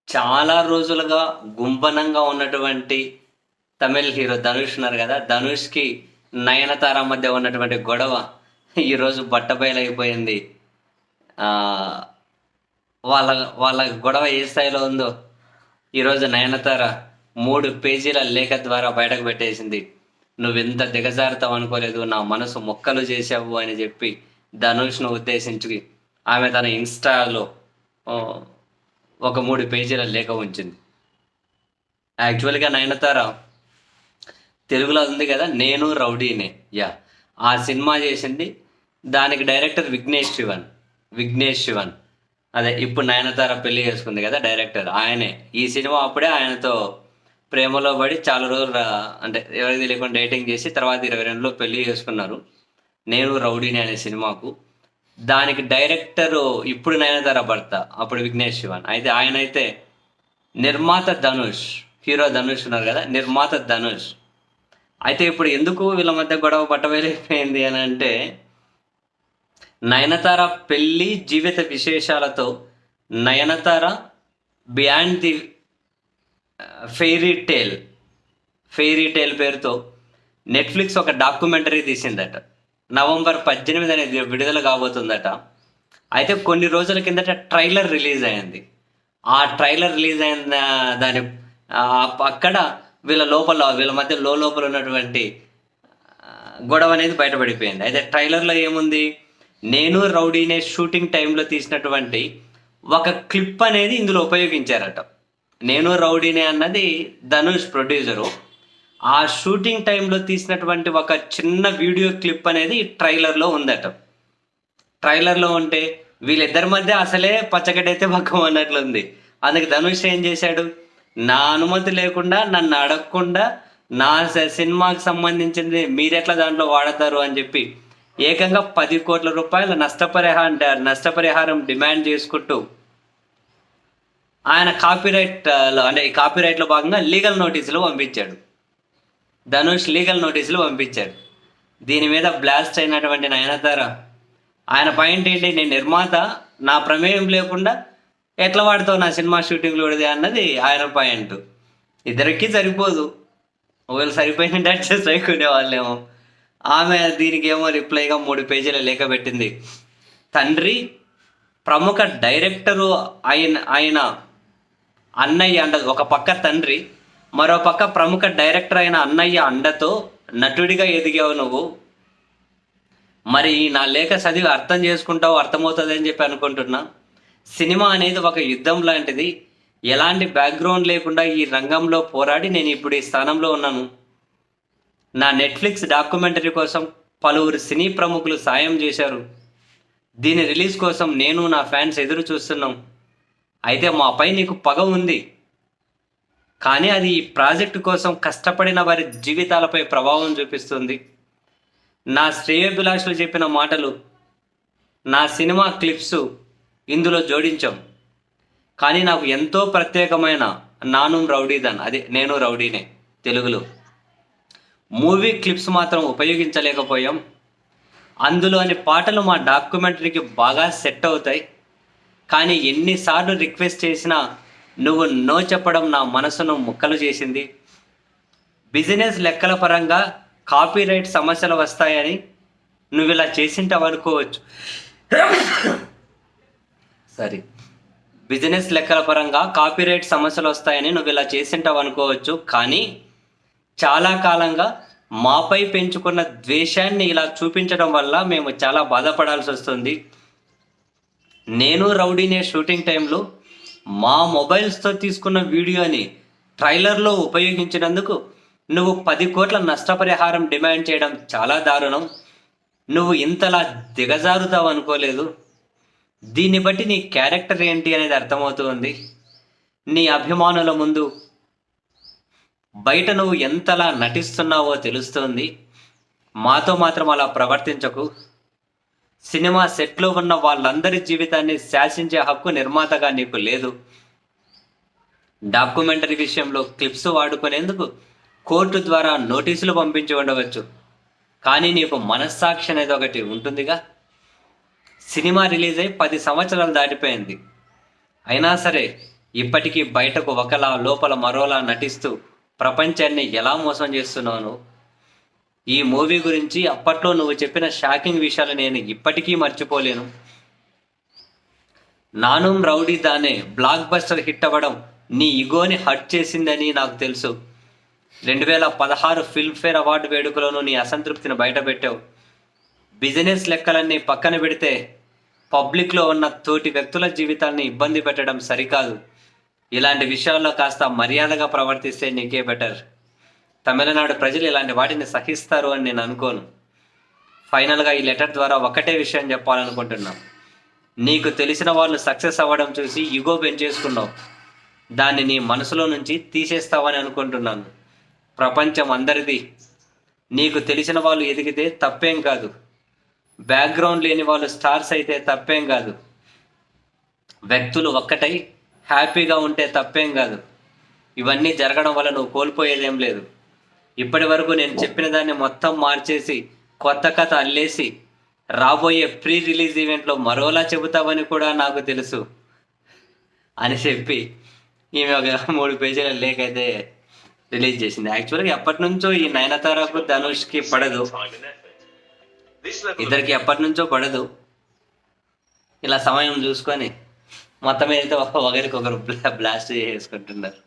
చాలా రోజులుగా గుంభనంగా ఉన్నటువంటి తమిళ్ హీరో ధనుష్ ఉన్నారు కదా! ధనుష్‌కి, నయనతార మధ్య ఉన్నటువంటి గొడవ ఈరోజు బట్టబయలైపోయింది. ఆహ్, వాళ్ళ వాళ్ళ గొడవ ఏ స్థాయిలో ఉందో ఈరోజు నయనతార 3 పేజీల లేఖ ద్వారా బయటకు పెట్టేసింది. "నువ్వింత దిగజారుతావు అనుకోలేదు. నా మనసు ముక్కలు చేశావు" అని చెప్పి ధనుష్‌ను ఉద్దేశించి ఆమె తన ఇన్‌స్టాలో ఆహ్, ఒక 3 పేజీల లేఖ ఉంచింది. యాక్చువల్‌గా నయనతార తెలుగులో ఉంది కదా! 'నేను రౌడీనే' ఆ సినిమా చేసింది. దానికి డైరెక్టర్ విఘ్నేష్ శివన్. అదే ఇప్పుడు నయనతార పెళ్లి చేసుకుంది కదా! డైరెక్టర్ ఆయనే. ఈ సినిమా అప్పుడే ఆయనతో ప్రేమలో పడి చాలా రోజులు అంటే ఎవరికి తెలియకుండా డేటింగ్ చేసి తర్వాత 22లో పెళ్లి చేసుకున్నారు. 'నేను రౌడీనే' అనే సినిమాకు. దానికి డైరెక్టరు ఇప్పుడు నయనతార భర్త. అప్పుడు విఘ్నేష్ శివన్. అయితే ఆయనైతే నిర్మాత ధనుష్. హీరో ధనుష్ ఉన్నారు కదా! నిర్మాత ధనుష్. అయితే ఇప్పుడు ఎందుకు వీళ్ళ మధ్య గొడవ బట్టబయలైపోయింది అని అంటే, నయనతార పెళ్లి జీవిత విశేషాలతో Nayanthara beyond the fairy tale పేరుతో నెట్ఫ్లిక్స్ ఒక డాక్యుమెంటరీ తీసిందట. నవంబర్ 18 అనేది విడుదల కాబోతుందట. అయితే కొన్ని రోజుల కిందట ట్రైలర్ రిలీజ్ అయింది. ఆ ట్రైలర్ రిలీజ్ అయిన దాని అక్కడ వీళ్ళ మధ్య లోపల ఉన్నటువంటి గొడవ అనేది బయటపడిపోయింది. అయితే ట్రైలర్లో ఏముంది, నేను రౌడీనే షూటింగ్ టైంలో తీసినటువంటి ఒక క్లిప్ అనేది ఇందులో ఉపయోగించారట. నేను రౌడీనే అన్నది ధనుష్ ప్రొడ్యూసరు. ఆ షూటింగ్ టైంలో తీసినటువంటి ఒక చిన్న వీడియో క్లిప్ అనేది ట్రైలర్లో ఉందట. ట్రైలర్లో ఉంటే వీళ్ళిద్దరి మధ్య అసలే పచ్చగడ్డైతే పక్కం అన్నట్లుంది. అందుకే ధనుష్ ఏం చేశాడు, నా అనుమతి లేకుండా నన్ను అడగకుండా నా సినిమాకి సంబంధించింది మీరెట్లా దాంట్లో వాడతారు అని చెప్పి ఏకంగా 10 కోట్ల రూపాయల నష్టపరిహారం డిమాండ్ చేసుకుంటూ ఆయన కాపీరైట్లో భాగంగా లీగల్ నోటీసులు పంపించాడు. ధనుష్ లీగల్ నోటీసులు పంపించాడు. దీని మీద బ్లాస్ట్ అయినటువంటి నయనతార ఆయన పాయింట్ ఏంటి, నేను నిర్మాత, నా ప్రమేయం లేకుండా ఎట్లా వాడతావు నా సినిమా షూటింగ్లో విడిదే అన్నది ఆయన పాయింట్. ఇద్దరికి సరిపోదు, ఒకవేళ సరిపోయిన అడ్జస్ట్ అయిపోయినే వాళ్ళేమో. ఆమె దీనికి ఏమో రిప్లైగా 3 పేజీల లేఖ పెట్టింది. తండ్రి ప్రముఖ డైరెక్టరు ఆయన అన్నయ్య అండ, ఒక పక్క తండ్రి, మరో పక్క ప్రముఖ డైరెక్టర్ అయిన అన్నయ్య అండతో నటుడిగా ఎదిగావు నువ్వు. మరి నా లేఖ చదివి అర్థం చేసుకుంటావు, అర్థమవుతుంది అని చెప్పి అనుకుంటున్నా. సినిమా అనేది ఒక యుద్ధం లాంటిది. ఎలాంటి బ్యాక్గ్రౌండ్ లేకుండా ఈ రంగంలో పోరాడి నేను ఇప్పుడు ఈ స్థానంలో ఉన్నాను. నా నెట్ఫ్లిక్స్ డాక్యుమెంటరీ కోసం పలువురు సినీ ప్రముఖులు సాయం చేశారు. దీని రిలీజ్ కోసం నేను నా ఫ్యాన్స్ ఎదురు చూస్తున్నాం. అయితే మాపై నీకు పగ ఉంది, కానీ అది ఈ ప్రాజెక్టు కోసం కష్టపడిన వారి జీవితాలపై ప్రభావం చూపిస్తుంది. నా శ్రేయోభిలాషులు చెప్పిన మాటలు, నా సినిమా క్లిప్స్ ఇందులో జోడించాం. కానీ నాకు ఎంతో ప్రత్యేకమైన నేను రౌడీనే తెలుగులో మూవీ క్లిప్స్ మాత్రం ఉపయోగించలేకపోయాం. అందులోని పాటలు మా డాక్యుమెంటరీకి బాగా సెట్ అవుతాయి. కానీ ఎన్నిసార్లు రిక్వెస్ట్ చేసినా నువ్వు నో చెప్పడం నా మనసును ముక్కలు చేసింది. బిజినెస్ లెక్కల పరంగా కాపీరైట్ సమస్యలు వస్తాయని నువ్వు ఇలా చేసింటావనుకోవచ్చు. బిజినెస్ లెక్కల పరంగా కాపీరైట్ సమస్యలు వస్తాయని నువ్వు ఇలా చేసింటావనుకోవచ్చు. కానీ చాలా కాలంగా మాపై పెంచుకున్న ద్వేషాన్ని ఇలా చూపించడం వల్ల మేము చాలా బాధపడాల్సి వస్తుంది. నేను రౌడీనే షూటింగ్ టైంలో మా మొబైల్స్తో తీసుకున్న వీడియోని ట్రైలర్లో ఉపయోగించినందుకు నువ్వు 10 కోట్ల నష్టపరిహారం డిమాండ్ చేయడం చాలా దారుణం. నువ్వు ఇంతలా దిగజారుతావు అనుకోలేదు. దీన్ని బట్టి నీ క్యారెక్టర్ ఏంటి అనేది అర్థమవుతుంది. నీ అభిమానుల ముందు బయట నువ్వు ఎంతలా నటిస్తున్నావో తెలుస్తుంది. మాతో మాత్రం అలా ప్రవర్తించకు. సినిమా సెట్లో ఉన్న వాళ్ళందరి జీవితాన్ని శాసించే హక్కు నిర్మాతగా నీకు లేదు. డాక్యుమెంటరీ విషయంలో క్లిప్స్ వాడుకునేందుకు కోర్టు ద్వారా నోటీసులు పంపించి ఉండవచ్చు. కానీ నీకు మనస్సాక్షి అనేది ఒకటి ఉంటుందిగా. సినిమా రిలీజ్ అయి 10 సంవత్సరాలు దాటిపోయింది. అయినా సరే ఇప్పటికీ బయటకు ఒకలా లోపల మరోలా నటిస్తూ ప్రపంచాన్ని ఎలా మోసం చేస్తున్నావు? ఈ మూవీ గురించి అప్పట్లో నువ్వు చెప్పిన షాకింగ్ విషయాలు నేను ఇప్పటికీ మర్చిపోలేను. నానుం రౌడీ దానే బ్లాక్ బస్టర్ హిట్ అవ్వడం నీ ఇగోని హర్ట్ చేసిందని నాకు తెలుసు. 2016 ఫిల్మ్ఫేర్ అవార్డు వేడుకలోనూ నీ అసంతృప్తిని బయటపెట్టావు. బిజినెస్ లెక్కలన్నీ పక్కన పెడితే పబ్లిక్లో ఉన్న తోటి వ్యక్తుల జీవితాన్ని ఇబ్బంది పెట్టడం సరికాదు. ఇలాంటి విషయాల్లో కాస్త మర్యాదగా ప్రవర్తిస్తే నీకే బెటర్. తమిళనాడు ప్రజలు ఇలాంటి వాటిని సహిస్తారు అని నేను అనుకోను. ఫైనల్గా ఈ లెటర్ ద్వారా ఒకటే విషయం చెప్పాలనుకుంటున్నా. నీకు తెలిసిన వాళ్ళు సక్సెస్ అవ్వడం చూసి ఇగో పెంచేసుకున్నావు. దాన్ని నీ మనసులో నుంచి తీసేస్తావని అనుకుంటున్నాను. ప్రపంచం అందరిది. నీకు తెలిసిన వాళ్ళు ఎదిగితే తప్పేం కాదు. బ్యాక్గ్రౌండ్ లేని వాళ్ళు స్టార్స్ అయితే తప్పేం కాదు. వ్యక్తులు ఒక్కటై హ్యాపీగా ఉంటే తప్పేం కాదు. ఇవన్నీ జరగడం వల్ల నువ్వు కోల్పోయేదేం లేదు. ఇప్పటి వరకు నేను చెప్పిన దాన్ని మొత్తం మార్చేసి కొత్త కథ అల్లేసి రాబోయే ప్రీ రిలీజ్ ఈవెంట్లో మరోలా చెబుతావని కూడా నాకు తెలుసు అని చెప్పి ఈమె ఒక 3 పేజీల లేఖ అయితే రిలీజ్ చేసింది. యాక్చువల్గా ఎప్పటి నుంచో ఈ నయనతారకు ధనుష్కి పడదు, ఇద్దరికి ఎప్పటి నుంచో పడదు. ఇలా సమయం చూసుకొని మొత్తం అయితే ఒకరికొకరు బ్లాస్ట్ చేసుకుంటున్నారు.